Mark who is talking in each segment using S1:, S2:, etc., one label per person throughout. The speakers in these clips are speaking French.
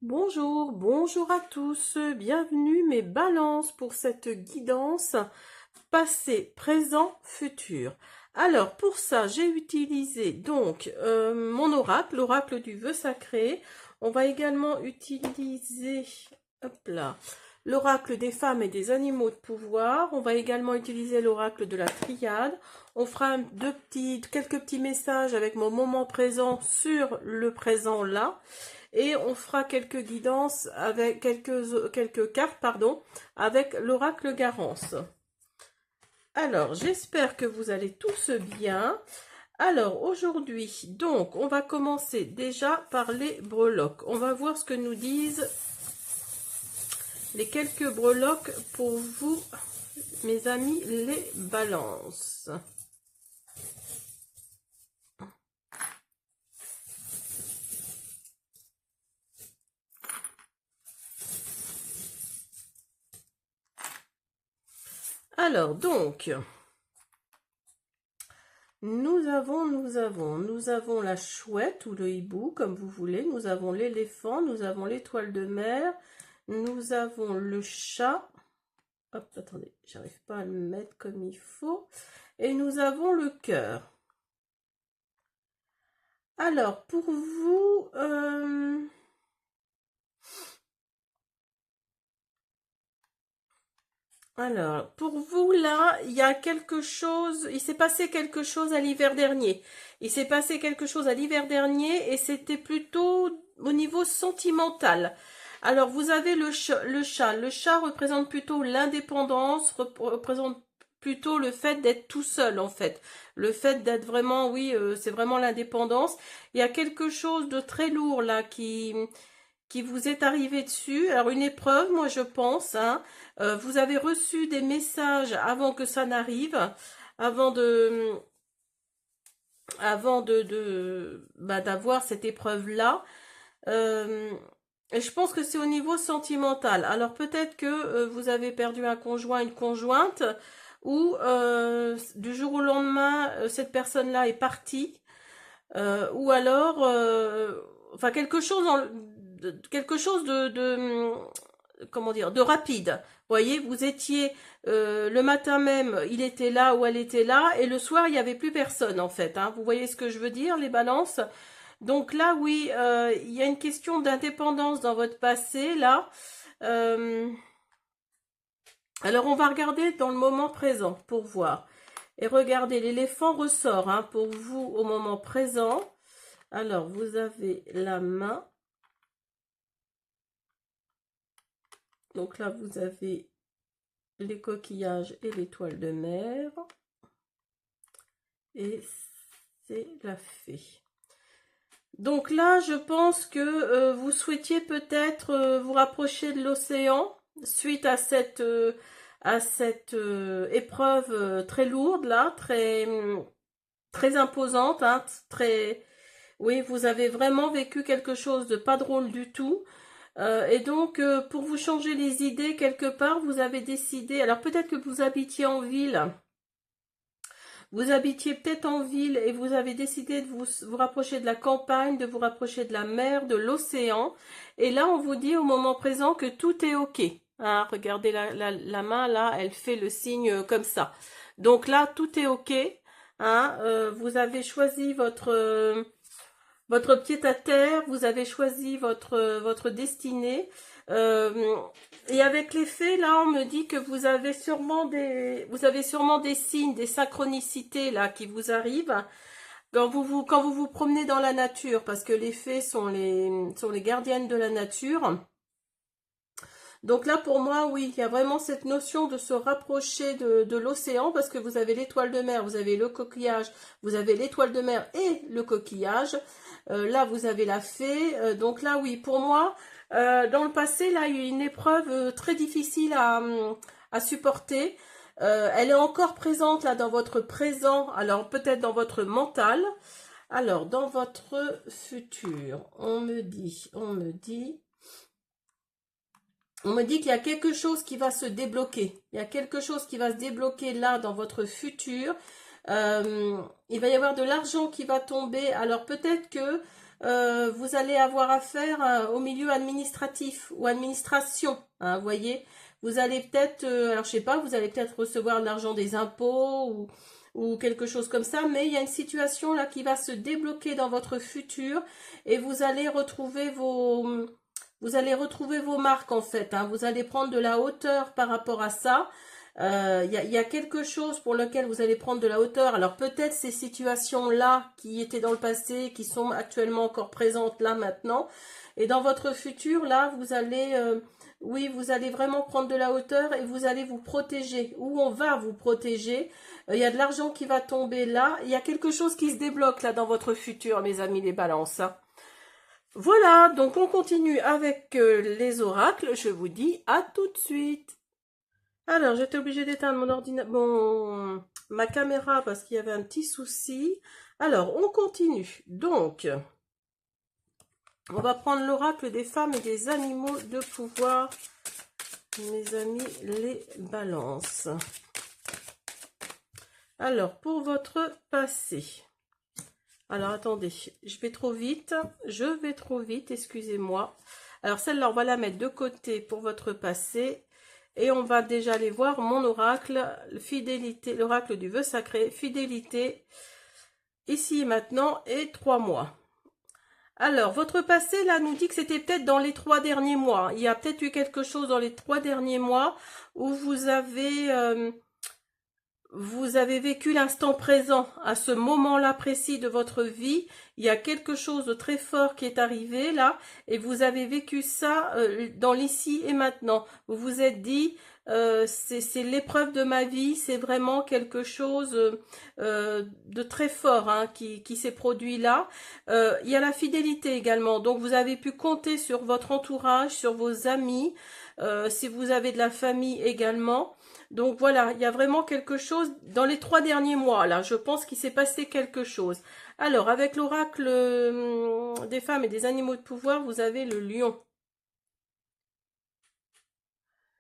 S1: Bonjour, bonjour à tous, bienvenue mes balances pour cette guidance passé, présent, futur. Alors pour ça j'ai utilisé donc mon oracle, l'oracle du vœu sacré. On va également utiliser, hop là, l'oracle des femmes et des animaux de pouvoir. On va également utiliser l'oracle de la triade. On fera quelques petits messages avec mon moment présent sur le présent là. Et on fera quelques guidances avec quelques cartes, pardon, avec l'oracle Garance. Alors, j'espère que vous allez tous bien. Alors, aujourd'hui, donc, on va commencer déjà par les breloques. On va voir ce que nous disent les quelques breloques pour vous, mes amis, les balances. Alors, donc, nous avons la chouette ou le hibou, comme vous voulez. Nous avons l'éléphant, nous avons l'étoile de mer, nous avons le chat. Hop, attendez, j'arrive pas à le mettre comme il faut. Et nous avons le cœur. Alors, pour vous, là, il y a quelque chose, il s'est passé quelque chose à l'hiver dernier. Il s'est passé quelque chose à l'hiver dernier et c'était plutôt au niveau sentimental. Alors, vous avez le chat. Le chat représente plutôt l'indépendance, représente plutôt le fait d'être tout seul, en fait. Le fait d'être vraiment, oui, c'est vraiment l'indépendance. Il y a quelque chose de très lourd, là, qui vous est arrivé dessus. Alors une épreuve, moi je pense, hein. Vous avez reçu des messages avant que ça n'arrive, avant de, d'avoir cette épreuve-là. Et je pense que c'est au niveau sentimental. Alors peut-être que vous avez perdu un conjoint, une conjointe, ou du jour au lendemain, cette personne-là est partie, ou alors, enfin quelque chose comment dire, de rapide. Vous voyez, vous étiez le matin même, il était là ou elle était là, et le soir, il n'y avait plus personne en fait. Hein. Vous voyez ce que je veux dire, les balances? Donc là, oui, il y a une question d'indépendance dans votre passé, là. Euh, alors, on va regarder dans le moment présent pour voir. Et regardez, l'éléphant ressort hein, pour vous au moment présent. Alors, vous avez la main. Donc là, vous avez les coquillages et l'étoile de mer. Et c'est la fée. Donc là, je pense que vous souhaitiez peut-être vous rapprocher de l'océan suite à cette épreuve très lourde là, très imposante, hein, très. Oui, vous avez vraiment vécu quelque chose de pas drôle du tout. Et donc, pour vous changer les idées, quelque part, vous avez décidé. Alors peut-être que vous habitiez en ville. Vous habitiez peut-être en ville et vous avez décidé de vous rapprocher de la campagne, de vous rapprocher de la mer, de l'océan. Et là, on vous dit au moment présent que tout est OK. Hein, regardez la main, là, elle fait le signe comme ça. Donc là, tout est OK. Hein, vous avez choisi votre pied à terre, vous avez choisi votre destinée. Euh, et avec les faits, là, on me dit que vous avez sûrement des signes, des synchronicités là qui vous arrivent quand vous vous promenez dans la nature, parce que les fées sont les gardiennes de la nature. Donc là, pour moi, oui, il y a vraiment cette notion de se rapprocher de l'océan, parce que vous avez l'étoile de mer, vous avez le coquillage, vous avez l'étoile de mer et le coquillage. Là, vous avez la fée. Donc là, oui, pour moi, dans le passé, là, il y a eu une épreuve très difficile à supporter. Elle est encore présente là dans votre présent, alors peut-être dans votre mental. Alors, dans votre futur, on me dit qu'il y a quelque chose qui va se débloquer. Il y a quelque chose qui va se débloquer là dans votre futur. Il va y avoir de l'argent qui va tomber. Alors peut-être que vous allez avoir affaire au milieu administratif ou administration, hein, vous voyez. Vous allez peut-être, alors je sais pas, vous allez peut-être recevoir de l'argent des impôts ou quelque chose comme ça, mais il y a une situation là qui va se débloquer dans votre futur et vous allez retrouver vos marques en fait, hein. Vous allez prendre de la hauteur par rapport à ça. Il y a quelque chose pour lequel vous allez prendre de la hauteur. Alors peut-être ces situations-là qui étaient dans le passé, qui sont actuellement encore présentes là maintenant. Et dans votre futur, là, vous allez, oui, vous allez vraiment prendre de la hauteur et vous allez vous protéger. Ou on va vous protéger. Il y a de l'argent qui va tomber là. Il y a quelque chose qui se débloque là dans votre futur, mes amis les balances, hein. Voilà, donc on continue avec les oracles. Je vous dis à tout de suite. Alors, j'étais obligée d'éteindre mon ordinateur, ma caméra parce qu'il y avait un petit souci. Alors, on continue. Donc, on va prendre l'oracle des femmes et des animaux de pouvoir. Mes amis, les balances. Alors, pour votre passé. Alors, attendez, je vais trop vite, excusez-moi. Alors, celle-là, on va la mettre de côté pour votre passé. Et on va déjà aller voir mon oracle, fidélité, l'oracle du vœu sacré, fidélité, ici et maintenant, et 3 mois. Alors, votre passé, là, nous dit que c'était peut-être dans les 3 derniers mois. Il y a peut-être eu quelque chose dans les 3 derniers mois où vous avez vécu l'instant présent, à ce moment-là précis de votre vie. Il y a quelque chose de très fort qui est arrivé là, et vous avez vécu ça dans l'ici et maintenant. Vous vous êtes dit, c'est l'épreuve de ma vie, c'est vraiment quelque chose de très fort, hein, qui s'est produit là. Il y a la fidélité également, donc vous avez pu compter sur votre entourage, sur vos amis, si vous avez de la famille également. Donc voilà, il y a vraiment quelque chose dans les 3 derniers mois, là, je pense qu'il s'est passé quelque chose. Alors, avec l'oracle des femmes et des animaux de pouvoir, vous avez le lion.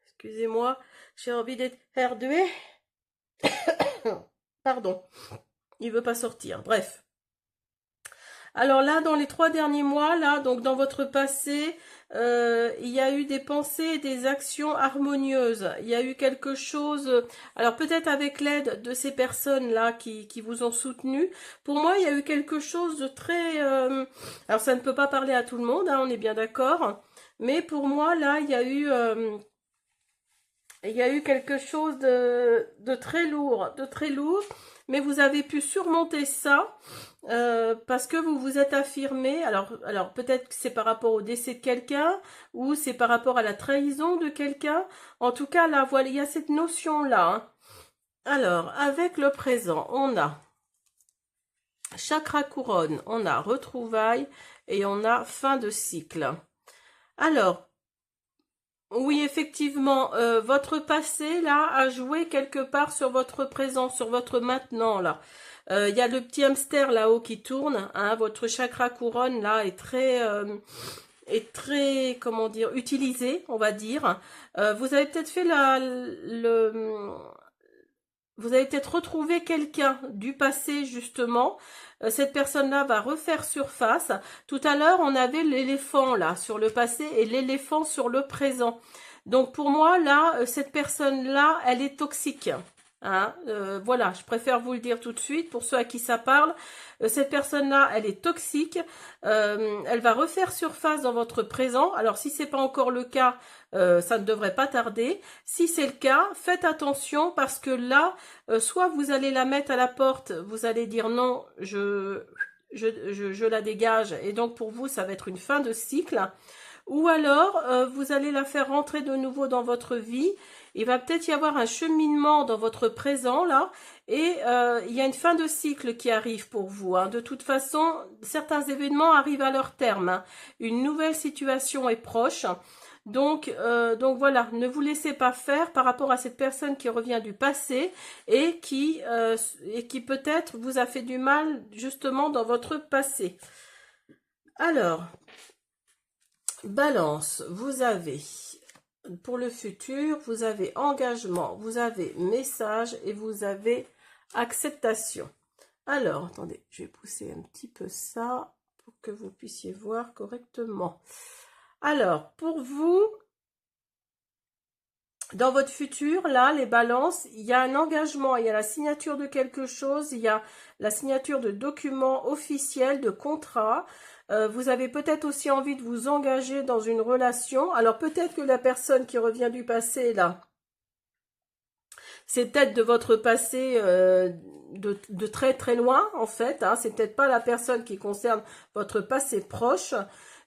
S1: Excusez-moi, j'ai envie d'être R2. Pardon, il veut pas sortir, bref. Alors là, dans les 3 derniers mois, là, donc dans votre passé, il y a eu des pensées et des actions harmonieuses. Il y a eu quelque chose, alors peut-être avec l'aide de ces personnes-là qui vous ont soutenu. Pour moi, il y a eu quelque chose de très... alors ça ne peut pas parler à tout le monde, hein, on est bien d'accord. Mais pour moi, là, il y a eu quelque chose de très lourd, mais vous avez pu surmonter ça parce que vous vous êtes affirmé. Alors peut-être que c'est par rapport au décès de quelqu'un ou c'est par rapport à la trahison de quelqu'un. En tout cas, là, voilà, il y a cette notion-là, hein. Alors, avec le présent, on a chakra couronne, on a retrouvailles et on a fin de cycle. Alors, oui, effectivement, votre passé, là, a joué quelque part sur votre présent, sur votre maintenant, là. Il y a le petit hamster là-haut qui tourne, hein, votre chakra couronne, là, est très, comment dire, utilisé, on va dire. Vous avez peut-être fait vous avez peut-être retrouvé quelqu'un du passé, justement. Cette personne-là va refaire surface. Tout à l'heure, on avait l'éléphant, là, sur le passé et l'éléphant sur le présent. Donc, pour moi, là, cette personne-là, elle est toxique. Hein, voilà, je préfère vous le dire tout de suite pour ceux à qui ça parle. Cette personne-là, elle est toxique. Elle va refaire surface dans votre présent. Alors, si c'est pas encore le cas, ça ne devrait pas tarder. Si c'est le cas, faites attention parce que là, soit vous allez la mettre à la porte, vous allez dire non, je la dégage, et donc pour vous, ça va être une fin de cycle. Ou alors, vous allez la faire rentrer de nouveau dans votre vie. Il va peut-être y avoir un cheminement dans votre présent, là, et il y a une fin de cycle qui arrive pour vous, hein. De toute façon, certains événements arrivent à leur terme, hein. Une nouvelle situation est proche. Donc voilà, ne vous laissez pas faire par rapport à cette personne qui revient du passé et qui peut-être vous a fait du mal justement dans votre passé. Alors, Balance, vous avez, pour le futur, vous avez engagement, vous avez message et vous avez acceptation. Alors, attendez, je vais pousser un petit peu ça pour que vous puissiez voir correctement. Alors, pour vous, dans votre futur, là, les balances, il y a un engagement, il y a la signature de quelque chose, il y a la signature de documents officiels, de contrats. Vous avez peut-être aussi envie de vous engager dans une relation. Alors peut-être que la personne qui revient du passé, là, c'est peut-être de votre passé de très très loin, en fait. Hein. C'est peut-être pas la personne qui concerne votre passé proche.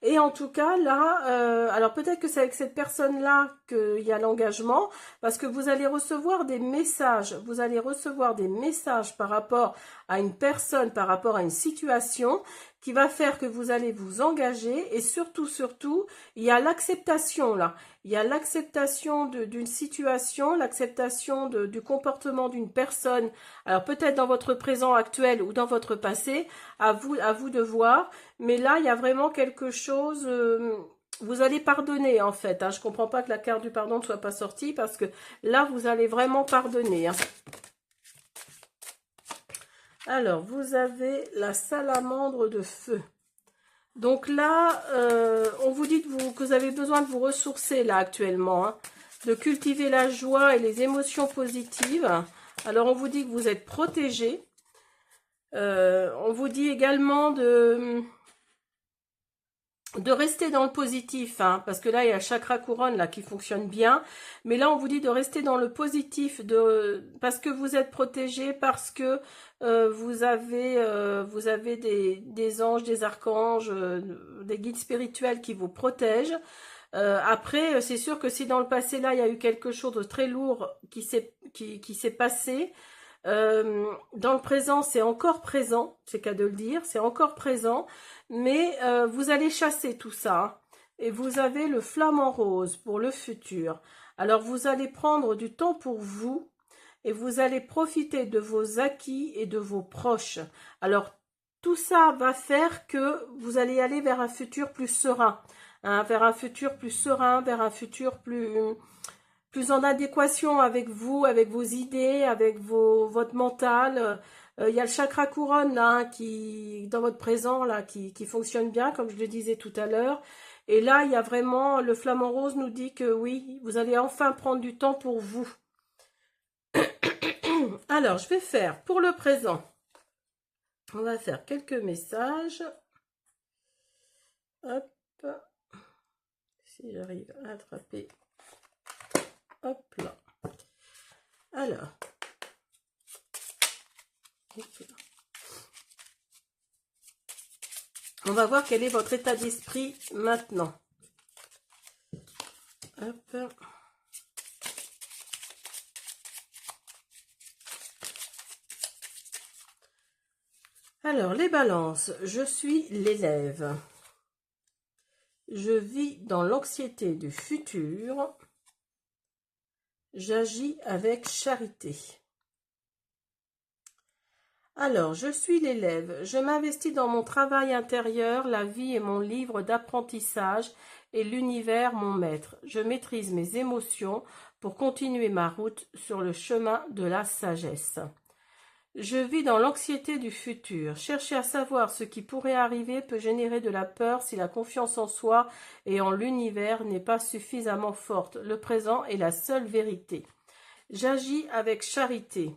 S1: Et en tout cas, là, alors peut-être que c'est avec cette personne-là qu'il y a l'engagement, parce que vous allez recevoir des messages. Vous allez recevoir des messages par rapport à une personne, par rapport à une situation, qui va faire que vous allez vous engager. Et surtout, surtout, il y a l'acceptation, là. Il y a l'acceptation d'une situation, l'acceptation du comportement d'une personne, alors peut-être dans votre présent actuel ou dans votre passé, à vous de voir, mais là il y a vraiment quelque chose, vous allez pardonner en fait, hein. Je ne comprends pas que la carte du pardon ne soit pas sortie, parce que là vous allez vraiment pardonner. Hein. Alors, vous avez la salamandre de feu. Donc là, on vous dit que vous avez besoin de vous ressourcer là actuellement, hein, de cultiver la joie et les émotions positives. Alors on vous dit que vous êtes protégé. On vous dit également de rester dans le positif, hein, parce que là, il y a le chakra couronne là qui fonctionne bien. Mais là, on vous dit de rester dans le positif, parce que vous êtes protégé, parce que vous avez des anges, des archanges, des guides spirituels qui vous protègent. Après, c'est sûr que si dans le passé, là, il y a eu quelque chose de très lourd qui s'est passé, dans le présent, c'est encore présent, c'est qu'à de le dire, c'est encore présent, mais vous allez chasser tout ça. Hein. Et vous avez le flamant rose pour le futur. Alors, vous allez prendre du temps pour vous et vous allez profiter de vos acquis et de vos proches. Alors, tout ça va faire que vous allez aller vers un futur plus serein. Hein, vers un futur plus serein, vers un futur plus en adéquation avec vous, avec vos idées, avec votre mental. Il y a le chakra couronne là, hein, qui, dans votre présent, là, qui fonctionne bien, comme je le disais tout à l'heure. Et là, il y a vraiment, le flamant rose nous dit que oui, vous allez enfin prendre du temps pour vous. Alors, je vais faire pour le présent. On va faire quelques messages. Hop. Si j'arrive à attraper. Hop là. Alors. Hop là. On va voir quel est votre état d'esprit maintenant. Hop. Alors, les balances. Je suis l'élève. Je vis dans l'anxiété du futur. J'agis avec charité. Alors, je suis l'élève. Je m'investis dans mon travail intérieur. La vie est mon livre d'apprentissage et l'univers mon maître. Je maîtrise mes émotions pour continuer ma route sur le chemin de la sagesse. Je vis dans l'anxiété du futur. Chercher à savoir ce qui pourrait arriver peut générer de la peur si la confiance en soi et en l'univers n'est pas suffisamment forte. Le présent est la seule vérité. J'agis avec charité.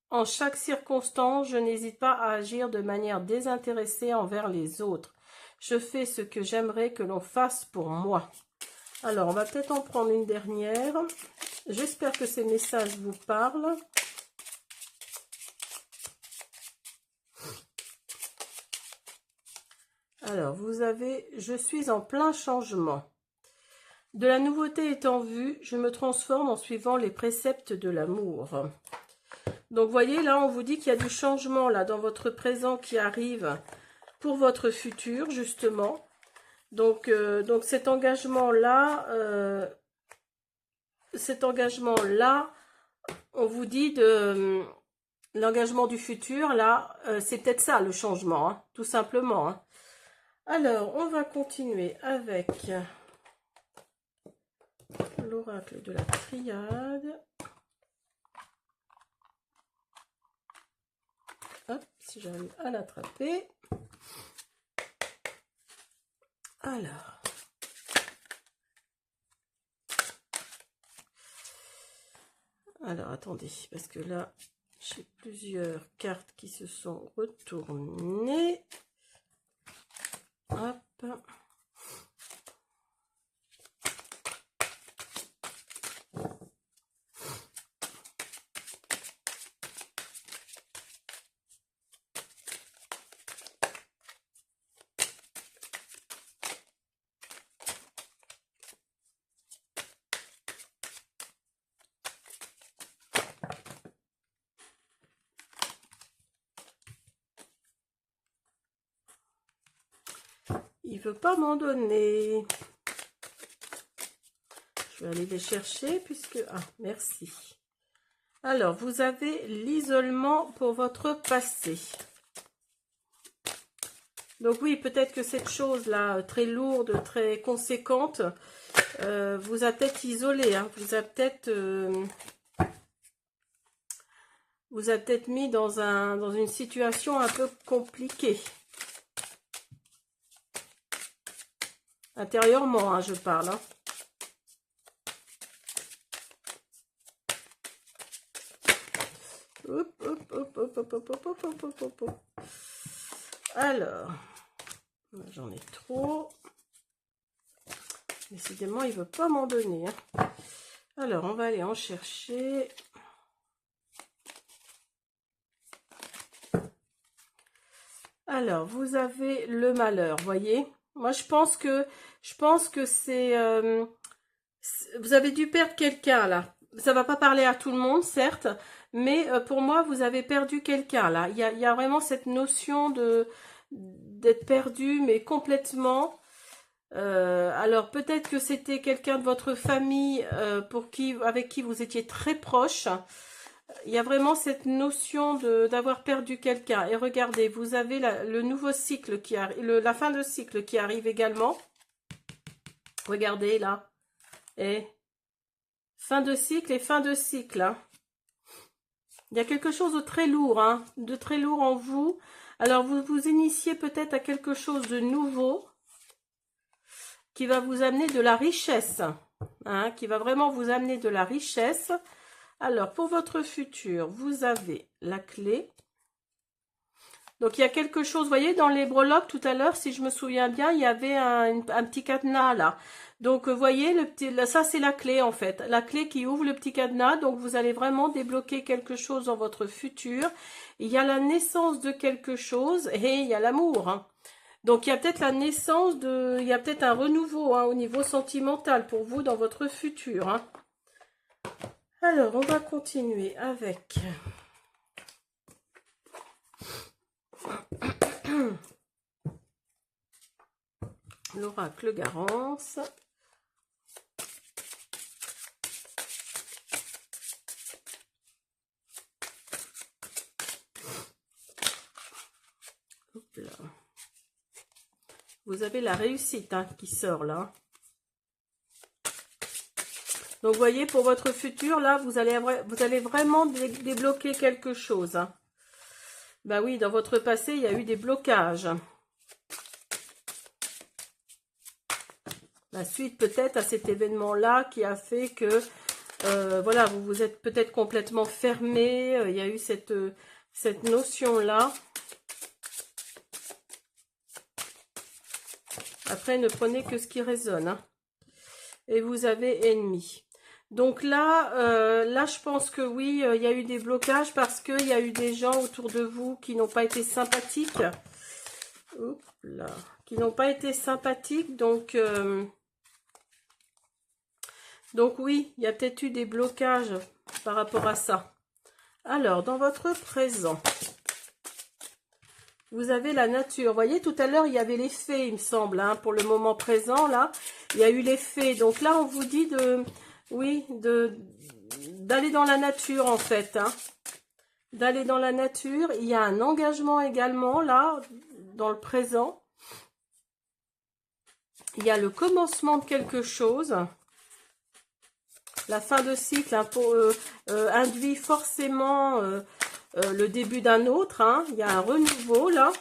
S1: En chaque circonstance, je n'hésite pas à agir de manière désintéressée envers les autres. Je fais ce que j'aimerais que l'on fasse pour moi. Alors, on va peut-être en prendre une dernière. J'espère que ces messages vous parlent. Alors, vous avez « Je suis en plein changement ». De la nouveauté est en vue, je me transforme en suivant les préceptes de l'amour. Donc, vous voyez, là, on vous dit qu'il y a du changement là dans votre présent qui arrive pour votre futur, justement. Donc cet engagement-là, on vous dit de l'engagement du futur, là, c'est peut-être ça le changement, hein, tout simplement. Hein. Alors, on va continuer avec l'oracle de la triade. Hop, si j'arrive à l'attraper. Alors, attendez, parce que là, j'ai plusieurs cartes qui se sont retournées. Hop. Il veut pas m'en donner. Je vais aller les chercher puisque... Ah, merci. Alors, vous avez l'isolement pour votre passé. Donc oui, peut-être que cette chose-là, très lourde, très conséquente, vous a peut-être isolé, hein, vous a peut-être mis dans une situation un peu compliquée. Intérieurement, hein, je parle. Hein. Hop, hop, hop, hop, hop, hop, hop, hop, hop, hop, hop. Alors, j'en ai trop. Décidément, il ne veut pas m'en donner. Hein. Alors, on va aller en chercher. Alors, vous avez le malheur, voyez. Moi, je pense que c'est... vous avez dû perdre quelqu'un, là. Ça va pas parler à tout le monde, certes. Mais pour moi, vous avez perdu quelqu'un, là. Il y a vraiment cette notion d'être perdu, mais complètement. Alors, peut-être que c'était quelqu'un de votre famille avec qui vous étiez très proche. Il y a vraiment cette notion d'avoir perdu quelqu'un. Et regardez, vous avez le nouveau cycle qui arrive, la fin de cycle qui arrive également. Regardez là. Et fin de cycle et fin de cycle. Hein. Il y a quelque chose de très lourd, hein, de très lourd en vous. Alors, vous vous initiez peut-être à quelque chose de nouveau qui va vous amener de la richesse. Hein, qui va vraiment vous amener de la richesse. Alors, pour votre futur, vous avez la clé. Donc, il y a quelque chose, vous voyez, dans les breloques, tout à l'heure, si je me souviens bien, il y avait un petit cadenas, là. Donc, vous voyez, ça, c'est la clé, en fait. La clé qui ouvre le petit cadenas. Donc, vous allez vraiment débloquer quelque chose dans votre futur. Il y a la naissance de quelque chose et il y a l'amour. Hein. Donc, il y a peut-être la naissance il y a peut-être un renouveau hein, au niveau sentimental pour vous dans votre futur. Hein. Alors, on va continuer avec l'oracle Garance. Hop là. Vous avez la réussite hein, qui sort là. Donc, vous voyez, pour votre futur, là, vous allez vraiment débloquer quelque chose. Hein. Bah oui, dans votre passé, il y a eu des blocages. La suite, peut-être, à cet événement-là qui a fait que, voilà, vous vous êtes peut-être complètement fermé. Il y a eu cette notion-là. Après, ne prenez que ce qui résonne. Hein. Et vous avez ennemi. Donc là, je pense que oui, il y a eu des blocages parce qu'il y a eu des gens autour de vous qui n'ont pas été sympathiques. Oups là, qui n'ont pas été sympathiques. Donc oui, il y a peut-être eu des blocages par rapport à ça. Alors, dans votre présent, vous avez la nature. Vous voyez, tout à l'heure, il y avait les fées, il me semble. Hein, pour le moment présent, là, il y a eu les fées. Donc là, on vous dit d'aller dans la nature, en fait. Hein. D'aller dans la nature. Il y a un engagement également, là, dans le présent. Il y a le commencement de quelque chose. La fin de cycle induit forcément le début d'un autre. Hein. Il y a un renouveau, là.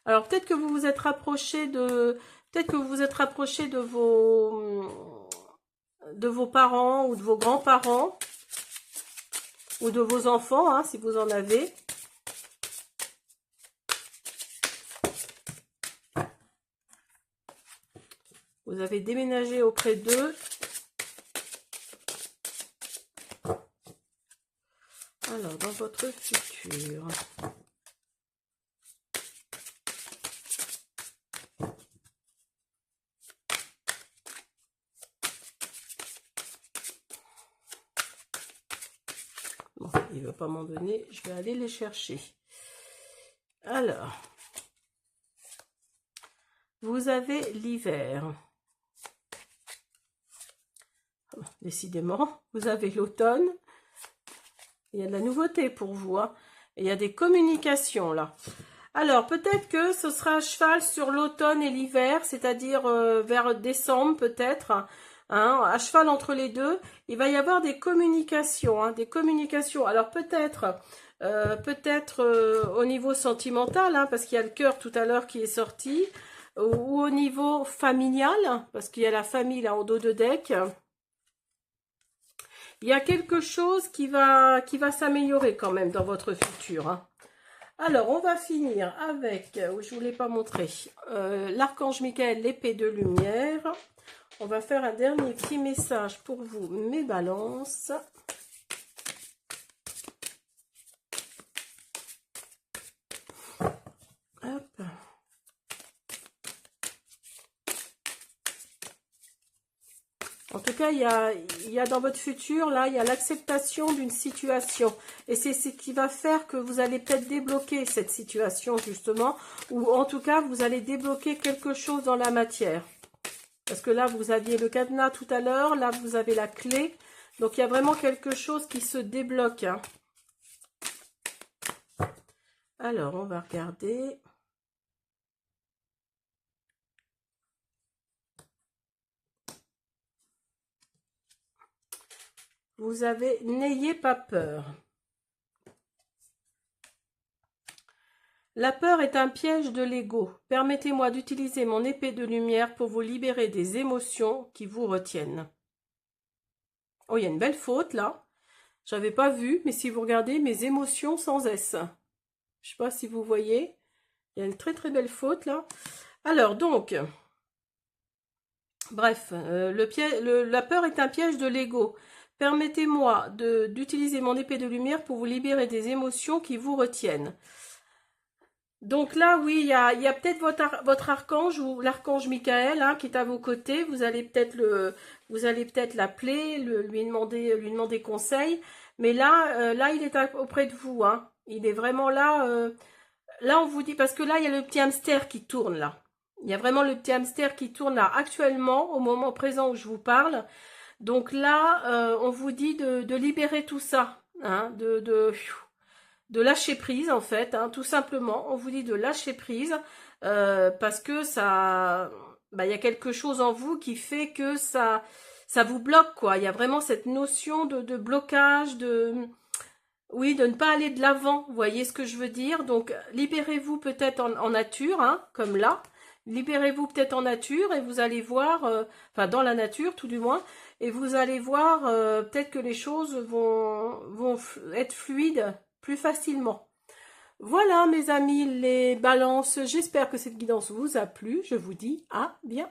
S1: Alors peut-être que vous vous êtes rapproché de vos parents ou de vos grands-parents ou de vos enfants, hein, si vous en avez. Vous avez déménagé auprès d'eux. Alors, dans votre futur. Bon, il ne veut pas m'en donner, je vais aller les chercher. Alors, vous avez l'hiver. Décidément, vous avez l'automne. Il y a de la nouveauté pour vous, hein. Et il y a des communications là. Alors, peut-être que ce sera à cheval sur l'automne et l'hiver, c'est-à-dire vers décembre peut-être, hein, à cheval entre les deux. Il va y avoir des communications, hein, des communications. Alors peut-être au niveau sentimental, hein, parce qu'il y a le cœur tout à l'heure qui est sorti, ou au niveau familial, parce qu'il y a la famille là en dos de deck. Il y a quelque chose qui va s'améliorer quand même dans votre futur, hein. Alors, on va finir avec, je ne vous l'ai pas montré, l'archange Michael, l'épée de lumière. On va faire un dernier petit message pour vous, mes balances. Hop. En tout cas, il y a dans votre futur, là, il y a l'acceptation d'une situation. Et c'est ce qui va faire que vous allez peut-être débloquer cette situation, justement. Ou en tout cas, vous allez débloquer quelque chose dans la matière. Parce que là, vous aviez le cadenas tout à l'heure. Là, vous avez la clé. Donc, il y a vraiment quelque chose qui se débloque, hein. Alors, on va regarder. Vous avez « N'ayez pas peur ». La peur est un piège de l'ego. Permettez-moi d'utiliser mon épée de lumière pour vous libérer des émotions qui vous retiennent. Oh, il y a une belle faute là. J'avais pas vu, mais si vous regardez mes émotions sans S. Je sais pas si vous voyez. Il y a une très très belle faute là. Alors donc, bref, la peur est un piège de l'ego. Permettez-moi d'utiliser mon épée de lumière pour vous libérer des émotions qui vous retiennent. Donc là, oui, il y a peut-être votre archange ou l'archange Michael, hein, qui est à vos côtés. Vous allez peut-être l'appeler, lui demander conseil. Mais là, il est auprès de vous, hein. Il est vraiment là. Là, on vous dit, parce que là, il y a le petit hamster qui tourne là. Il y a vraiment le petit hamster qui tourne là actuellement, au moment présent où je vous parle. Donc là, on vous dit de libérer tout ça, hein, de lâcher prise en fait, hein, tout simplement. On vous dit de lâcher prise parce que ça, il y a quelque chose en vous qui fait que ça vous bloque quoi. Il y a vraiment cette notion de blocage, oui, de ne pas aller de l'avant. Vous voyez ce que je veux dire? Donc libérez-vous peut-être en nature, hein, comme là. Libérez-vous peut-être en nature et vous allez voir, enfin dans la nature tout du moins, et vous allez voir peut-être que les choses vont être fluides plus facilement. Voilà mes amis les balances, j'espère que cette guidance vous a plu. Je vous dis à bientôt.